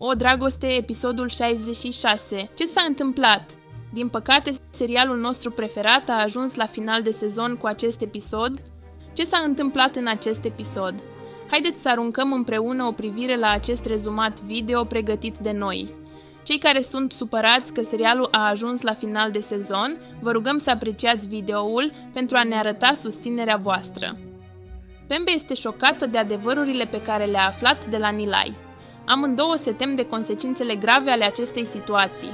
O dragoste, episodul 66. Ce s-a întâmplat? Din păcate, serialul nostru preferat a ajuns la final de sezon cu acest episod. Ce s-a întâmplat în acest episod? Haideți să aruncăm împreună o privire la acest rezumat video pregătit de noi. Cei care sunt supărați că serialul a ajuns la final de sezon, vă rugăm să apreciați videoul pentru a ne arăta susținerea voastră. Pembe este șocată de adevărurile pe care le-a aflat de la Nilay. Amândouă se tem de consecințele grave ale acestei situații.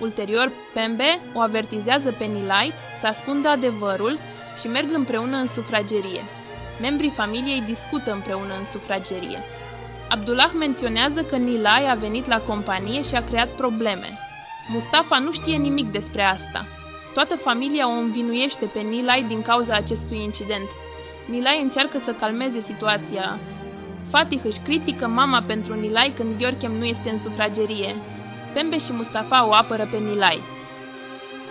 Ulterior, Pembe o avertizează pe Nilay să ascundă adevărul și merg împreună în sufragerie. Membrii familiei discută împreună în sufragerie. Abdullah menționează că Nilay a venit la companie și a creat probleme. Mustafa nu știe nimic despre asta. Toată familia o învinuiește pe Nilay din cauza acestui incident. Nilay încearcă să calmeze situația. Fatih își critică mama pentru Nilay când Gheorghem nu este în sufragerie. Pembe și Mustafa o apără pe Nilay.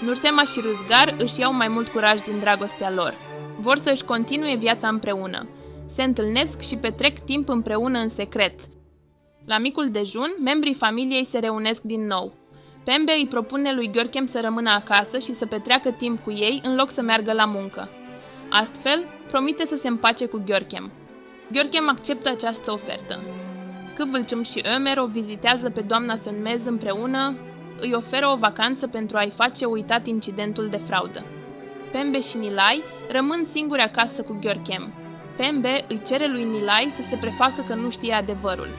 Nursema și Ruzgar își iau mai mult curaj din dragostea lor. Vor să își continue viața împreună. Se întâlnesc și petrec timp împreună în secret. La micul dejun, membrii familiei se reunesc din nou. Pembe îi propune lui Gheorghem să rămână acasă și să petreacă timp cu ei în loc să meargă la muncă. Astfel, promite să se împace cu Gheorghem. Gheorghem acceptă această ofertă. Kıvılcım și Ömer o vizitează pe doamna Sönmez împreună, îi oferă o vacanță pentru a-i face uitat incidentul de fraudă. Pembe și Nilay rămân singuri acasă cu Gheorghem. Pembe îi cere lui Nilay să se prefacă că nu știe adevărul.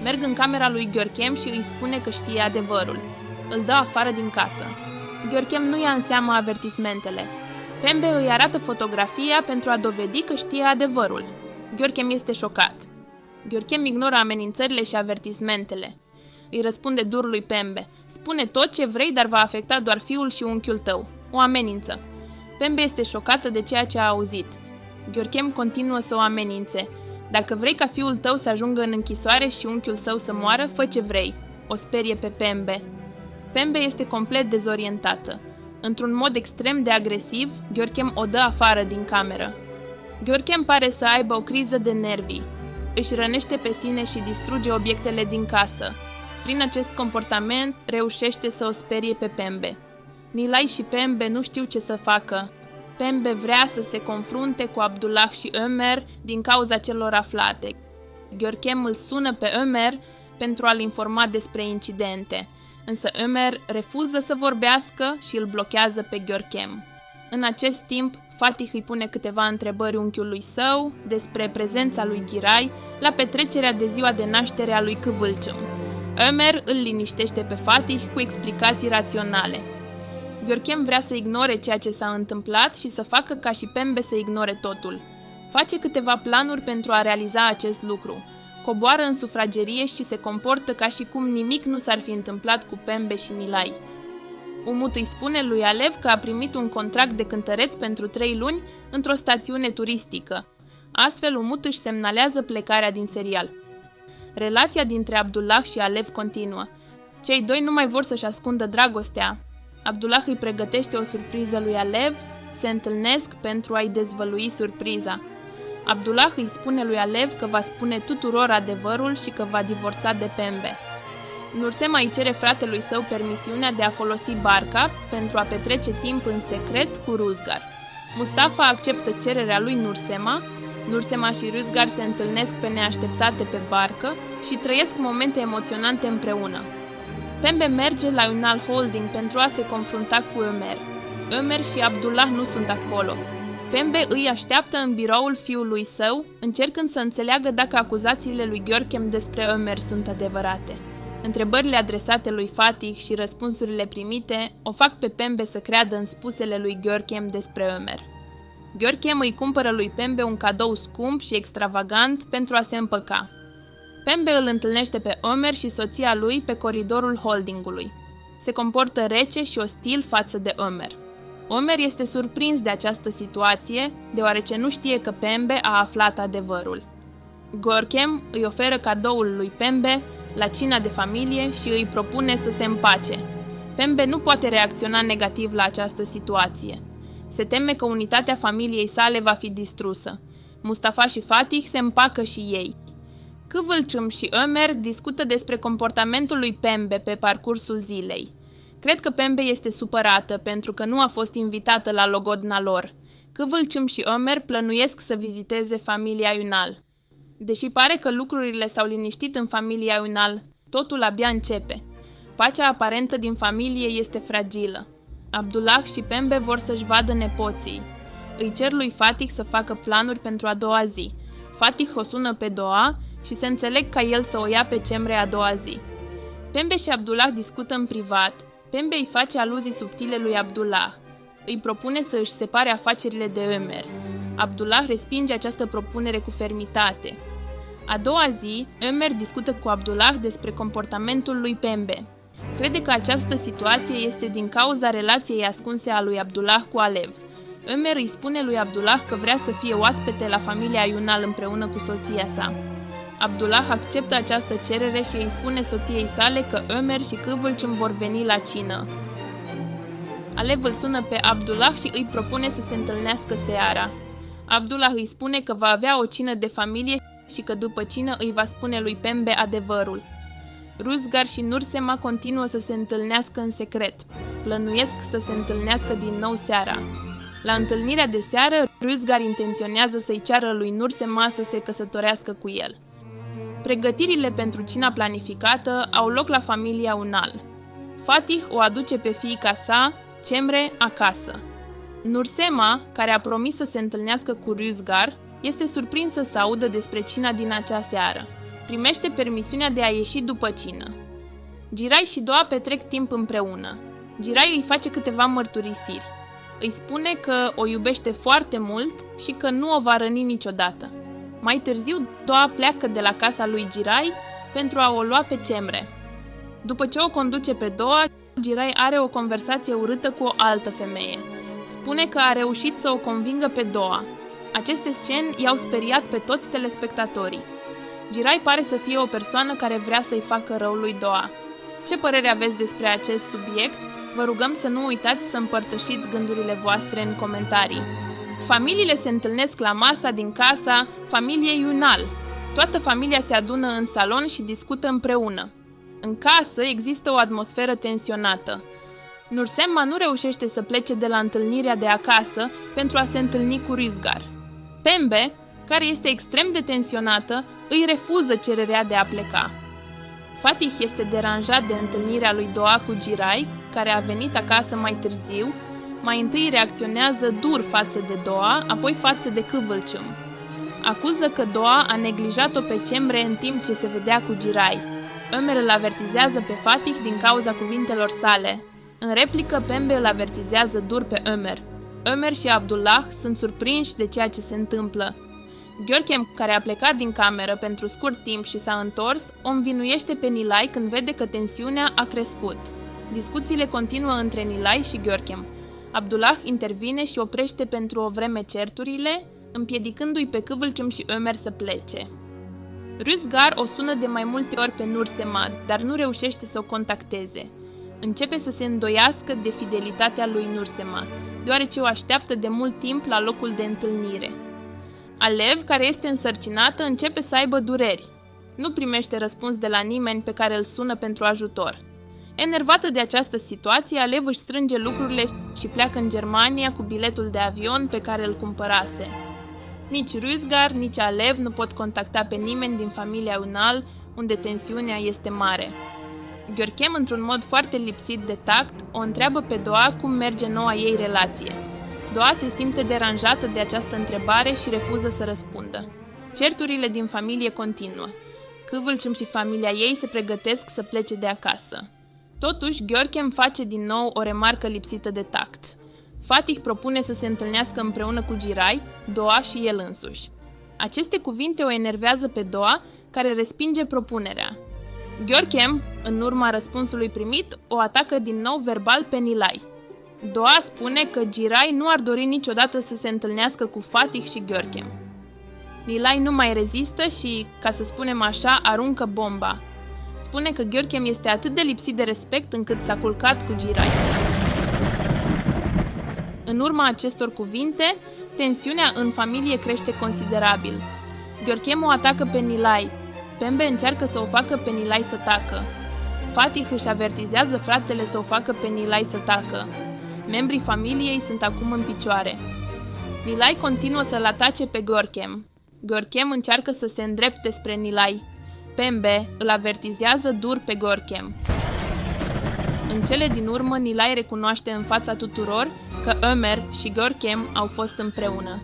Merg în camera lui Gheorghem și îi spune că știe adevărul. Îl dă afară din casă. Gheorghem nu ia în seamă avertismentele. Pembe îi arată fotografia pentru a dovedi că știe adevărul. Gheorghem este șocat. Gheorghem ignoră amenințările și avertismentele. Îi răspunde dur lui Pembe. Spune tot ce vrei, dar va afecta doar fiul și unchiul tău. O amenință. Pembe este șocată de ceea ce a auzit. Gheorghem continuă să o amenințe. Dacă vrei ca fiul tău să ajungă în închisoare și unchiul său să moară, fă ce vrei. O sperie pe Pembe. Pembe este complet dezorientată. Într-un mod extrem de agresiv, Gheorghem o dă afară din cameră. Gheorghem pare să aibă o criză de nervi. Își rănește pe sine și distruge obiectele din casă. Prin acest comportament, reușește să o sperie pe Pembe. Nilay și Pembe nu știu ce să facă. Pembe vrea să se confrunte cu Abdullah și Ömer din cauza celor aflate. Gheorghem îl sună pe Ömer pentru a-l informa despre incidente, însă Ömer refuză să vorbească și îl blochează pe Gheorghem. În acest timp, Fatih îi pune câteva întrebări unchiului său despre prezența lui Giray la petrecerea de ziua de naștere a lui Kıvılcım. Ömer îl liniștește pe Fatih cu explicații raționale. Gheorghem vrea să ignore ceea ce s-a întâmplat și să facă ca și Pembe să ignore totul. Face câteva planuri pentru a realiza acest lucru. Coboară în sufragerie și se comportă ca și cum nimic nu s-ar fi întâmplat cu Pembe și Nilay. Umut îi spune lui Alev că a primit un contract de cântăreț pentru 3 luni într-o stațiune turistică. Astfel, Umut își semnalează plecarea din serial. Relația dintre Abdullah și Alev continuă. Cei doi nu mai vor să-și ascundă dragostea. Abdullah îi pregătește o surpriză lui Alev, se întâlnesc pentru a-i dezvălui surpriza. Abdullah îi spune lui Alev că va spune tuturor adevărul și că va divorța de Pembe. Nursema îi cere fratelui său permisiunea de a folosi barca pentru a petrece timp în secret cu Ruzgar. Mustafa acceptă cererea lui Nursema. Nursema și Ruzgar se întâlnesc pe neașteptate pe barcă și trăiesc momente emoționante împreună. Pembe merge la Ünal Holding pentru a se confrunta cu Ömer. Ömer și Abdullah nu sunt acolo. Pembe îi așteaptă în biroul fiului său, încercând să înțeleagă dacă acuzațiile lui Gheorghem despre Ömer sunt adevărate. Întrebările adresate lui Fatih și răspunsurile primite o fac pe Pembe să creadă în spusele lui Gheorghem despre Ömer. Gheorghem îi cumpără lui Pembe un cadou scump și extravagant pentru a se împăca. Pembe îl întâlnește pe Ömer și soția lui pe coridorul holdingului. Se comportă rece și ostil față de Ömer. Ömer este surprins de această situație, deoarece nu știe că Pembe a aflat adevărul. Gheorghem îi oferă cadoul lui Pembe la cina de familie și îi propune să se împace. Pembe nu poate reacționa negativ la această situație. Se teme că unitatea familiei sale va fi distrusă. Mustafa și Fatih se împacă și ei. Kıvılcım și Ömer discută despre comportamentul lui Pembe pe parcursul zilei. Cred că Pembe este supărată pentru că nu a fost invitată la logodna lor. Kıvılcım și Ömer plănuiesc să viziteze familia Ünal. Deși pare că lucrurile s-au liniștit în familia Ünal, totul abia începe. Pacea aparentă din familie este fragilă. Abdullah și Pembe vor să-și vadă nepoții. Îi cer lui Fatih să facă planuri pentru a doua zi. Fatih o sună pe Doğa și se înțeleg ca el să o ia pe Cemre a doua zi. Pembe și Abdullah discută în privat. Pembe îi face aluzii subtile lui Abdullah. Îi propune să își separe afacerile de Ömer. Abdullah respinge această propunere cu fermitate. A doua zi, Ömer discută cu Abdullah despre comportamentul lui Pembe. Crede că această situație este din cauza relației ascunse a lui Abdullah cu Alev. Ömer îi spune lui Abdullah că vrea să fie oaspete la familia Ünal împreună cu soția sa. Abdullah acceptă această cerere și îi spune soției sale că Ömer și Kıvılcım vor veni la cină. Alev îl sună pe Abdullah și îi propune să se întâlnească seara. Abdullah îi spune că va avea o cină de familie și că după cină îi va spune lui Pembe adevărul. Rüzgar și Nursema continuă să se întâlnească în secret. Plănuiesc să se întâlnească din nou seara. La întâlnirea de seară, Rüzgar intenționează să-i ceară lui Nursema să se căsătorească cu el. Pregătirile pentru cina planificată au loc la familia Ünal. Fatih o aduce pe fiica sa, Cemre, acasă. Nursema, care a promis să se întâlnească cu Rüzgar, este surprinsă să audă despre cina din acea seară. Primește permisiunea de a ieși după cină. Giray și Doğa petrec timp împreună. Giray îi face câteva mărturisiri. Îi spune că o iubește foarte mult și că nu o va răni niciodată. Mai târziu, Doğa pleacă de la casa lui Giray pentru a o lua pe Cemre. După ce o conduce pe Doğa, Giray are o conversație urâtă cu o altă femeie. Spune că a reușit să o convingă pe Doğa. Aceste scene i-au speriat pe toți telespectatorii. Giray pare să fie o persoană care vrea să-i facă rău lui Doğa. Ce părere aveți despre acest subiect? Vă rugăm să nu uitați să împărtășiți gândurile voastre în comentarii. Familiile se întâlnesc la masa din casa familiei Ünal. Toată familia se adună în salon și discută împreună. În casă există o atmosferă tensionată. Nursema nu reușește să plece de la întâlnirea de acasă pentru a se întâlni cu Rüzgar. Pembe, care este extrem de tensionată, îi refuză cererea de a pleca. Fatih este deranjat de întâlnirea lui Doğa cu Giray, care a venit acasă mai târziu. Mai întâi reacționează dur față de Doğa, apoi față de Kıvılcım. Acuză că Doğa a neglijat-o pe Cemre în timp ce se vedea cu Giray. Ömer îl avertizează pe Fatih din cauza cuvintelor sale. În replică, Pembe îl avertizează dur pe Ömer. Ömer și Abdullah sunt surprinși de ceea ce se întâmplă. Görkem, care a plecat din cameră pentru scurt timp și s-a întors, o învinuiește pe Nilay când vede că tensiunea a crescut. Discuțiile continuă între Nilay și Görkem. Abdullah intervine și oprește pentru o vreme certurile, împiedicându-i pe Kıvılcım și Ömer să plece. Rüzgar o sună de mai multe ori pe Nursema, dar nu reușește să o contacteze. Începe să se îndoiască de fidelitatea lui Nursema, deoarece o așteaptă de mult timp la locul de întâlnire. Alev, care este însărcinată, începe să aibă dureri. Nu primește răspuns de la nimeni pe care îl sună pentru ajutor. Enervată de această situație, Alev își strânge lucrurile și pleacă în Germania cu biletul de avion pe care îl cumpărase. Nici Rüzgar, nici Alev nu pot contacta pe nimeni din familia Ünal, unde tensiunea este mare. Görkem, într-un mod foarte lipsit de tact, o întreabă pe Doğa cum merge noua ei relație. Doğa se simte deranjată de această întrebare și refuză să răspundă. Certurile din familie continuă. Kıvılcım și familia ei se pregătesc să plece de acasă. Totuși, Görkem face din nou o remarcă lipsită de tact. Fatih propune să se întâlnească împreună cu Giray, Doğa și el însuși. Aceste cuvinte o enervează pe Doğa, care respinge propunerea. Görkem, în urma răspunsului primit, o atacă din nou verbal pe Nilay. Doğa spune că Giray nu ar dori niciodată să se întâlnească cu Fatih și Görkem. Nilay nu mai rezistă și, ca să spunem așa, aruncă bomba. Spune că Görkem este atât de lipsit de respect încât s-a culcat cu Giray. În urma acestor cuvinte, tensiunea în familie crește considerabil. Görkem o atacă pe Nilay. Pembe încearcă să o facă pe Nilai să tacă. Fatih își avertizează fratele să o facă pe Nilai să tacă. Membrii familiei sunt acum în picioare. Nilai continuă să-l atace pe Gorkem. Gorkem încearcă să se îndrepte spre Nilai. Pembe îl avertizează dur pe Gorkem. În cele din urmă, Nilai recunoaște în fața tuturor că Ömer și Gorkem au fost împreună.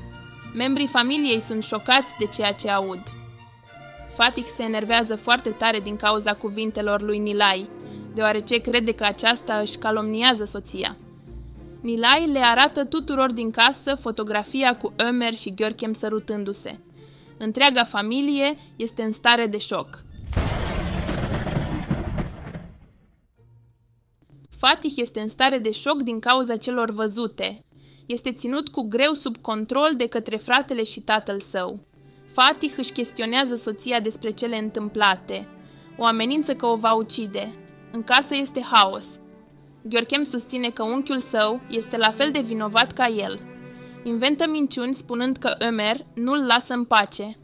Membrii familiei sunt șocați de ceea ce aud. Fatih se enervează foarte tare din cauza cuvintelor lui Nilai, deoarece crede că aceasta își calomniază soția. Nilai le arată tuturor din casă fotografia cu Ömer și Görkem sărutându-se. Întreaga familie este în stare de șoc. Fatih este în stare de șoc din cauza celor văzute. Este ținut cu greu sub control de către fratele și tatăl său. Fatih își chestionează soția despre cele întâmplate. O amenință că o va ucide. În casă este haos. Görkem susține că unchiul său este la fel de vinovat ca el. Inventă minciuni spunând că Ömer nu-l lasă în pace.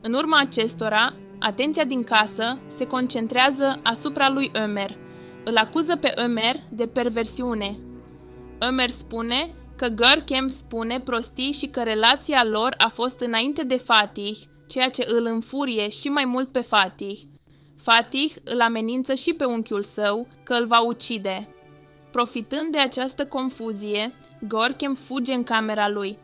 În urma acestora, atenția din casă se concentrează asupra lui Ömer. Îl acuză pe Ömer de perversiune. Ömer spune că Görkem spune prostii și că relația lor a fost înainte de Fatih, ceea ce îl înfurie și mai mult pe Fatih. Fatih îl amenință și pe unchiul său că îl va ucide. Profitând de această confuzie, Görkem fuge în camera lui.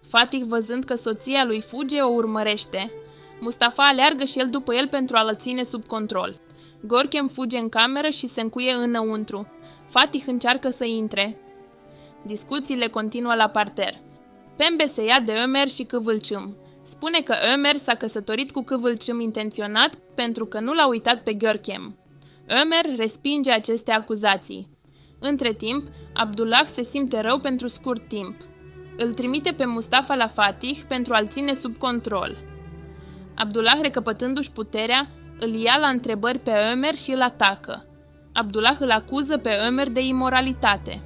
Fatih, văzând că soția lui fuge, o urmărește. Mustafa aleargă și el după el pentru a-l ține sub control. Görkem fuge în cameră și se încuie înăuntru. Fatih încearcă să intre. Discuțiile continuă la parter. Pembe se ia de Ömer și Kıvılcım. Spune că Ömer s-a căsătorit cu Kıvılcım intenționat pentru că nu l-a uitat pe Görkem. Ömer respinge aceste acuzații. Între timp, Abdullah se simte rău pentru scurt timp. Îl trimite pe Mustafa la Fatih pentru a-l ține sub control. Abdullah, recăpătându-și puterea, îl ia la întrebări pe Ömer și îl atacă. Abdullah îl acuză pe Ömer de imoralitate.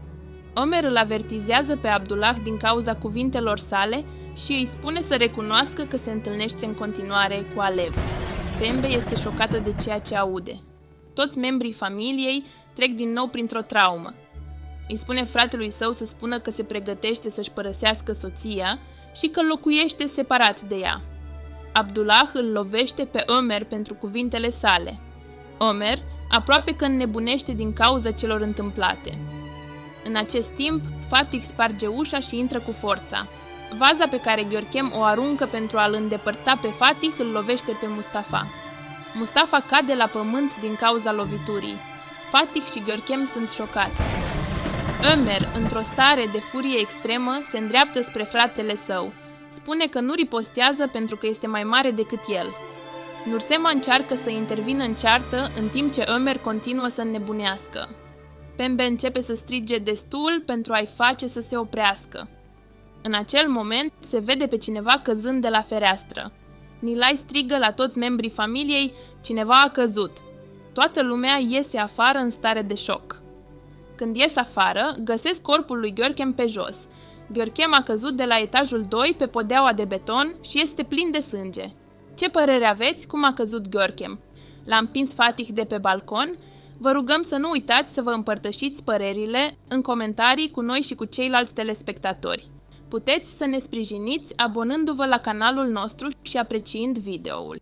Ömer îl avertizează pe Abdullah din cauza cuvintelor sale și îi spune să recunoască că se întâlnește în continuare cu Alev. Pembe este șocată de ceea ce aude. Toți membrii familiei trec din nou printr-o traumă. Îi spune fratelui său să spună că se pregătește să-și părăsească soția și că locuiește separat de ea. Abdullah îl lovește pe Ömer pentru cuvintele sale. Ömer aproape că înnebunește din cauza celor întâmplate. În acest timp, Fatih sparge ușa și intră cu forța. Vaza pe care Görkem o aruncă pentru a-l îndepărta pe Fatih îl lovește pe Mustafa. Mustafa cade la pământ din cauza loviturii. Fatih și Görkem sunt șocați. Ömer, într-o stare de furie extremă, se îndreaptă spre fratele său. Spune că nu ripostează pentru că este mai mare decât el. Nursema încearcă să intervină în ceartă, în timp ce Ömer continuă să înnebunească. Pembe începe să strige destul pentru a-i face să se oprească. În acel moment se vede pe cineva căzând de la fereastră. Nilai strigă la toți membrii familiei: cineva a căzut. Toată lumea iese afară în stare de șoc. Când ies afară, găsesc corpul lui Görkem pe jos. Görkem a căzut de la etajul 2 pe podeaua de beton și este plin de sânge. Ce părere aveți cum a căzut Görkem? L-a împins Fatih de pe balcon? Vă rugăm să nu uitați să vă împărtășiți părerile în comentarii cu noi și cu ceilalți telespectatori. Puteți să ne sprijiniți abonându-vă la canalul nostru și apreciind videoul.